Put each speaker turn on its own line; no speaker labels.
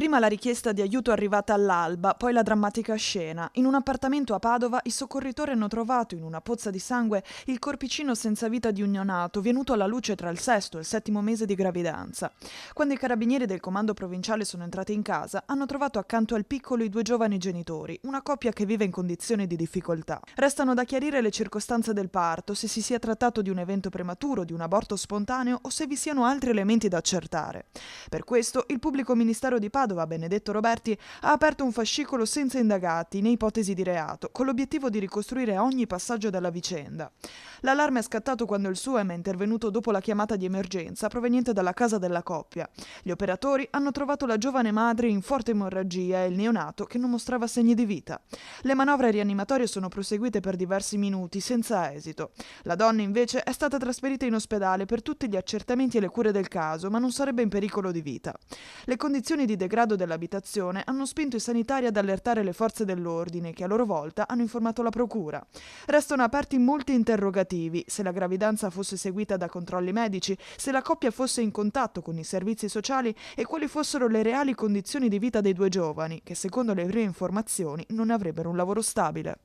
Prima la richiesta di aiuto arrivata all'alba, poi la drammatica scena. In un appartamento a Padova i soccorritori hanno trovato in una pozza di sangue il corpicino senza vita di un neonato venuto alla luce tra il sesto e il settimo mese di gravidanza. Quando i carabinieri del comando provinciale sono entrati in casa, hanno trovato accanto al piccolo i due giovani genitori, una coppia che vive in condizioni di difficoltà. Restano da chiarire le circostanze del parto, se si sia trattato di un evento prematuro, di un aborto spontaneo o se vi siano altri elementi da accertare. Per questo il pubblico ministero di Padova, Benedetto Roberti, ha aperto un fascicolo senza indagati né ipotesi di reato, con l'obiettivo di ricostruire ogni passaggio della vicenda. L'allarme è scattato quando il SUEM è intervenuto dopo la chiamata di emergenza proveniente dalla casa della coppia. Gli operatori hanno trovato la giovane madre in forte emorragia e il neonato che non mostrava segni di vita. Le manovre rianimatorie sono proseguite per diversi minuti senza esito. La donna invece è stata trasferita in ospedale per tutti gli accertamenti e le cure del caso, ma non sarebbe in pericolo di vita. Le condizioni di degrado dell'abitazione hanno spinto i sanitari ad allertare le forze dell'ordine, che a loro volta hanno informato la procura. Restano aperti molti interrogativi: se la gravidanza fosse seguita da controlli medici, se la coppia fosse in contatto con i servizi sociali e quali fossero le reali condizioni di vita dei due giovani, che secondo le prime informazioni non avrebbero un lavoro stabile.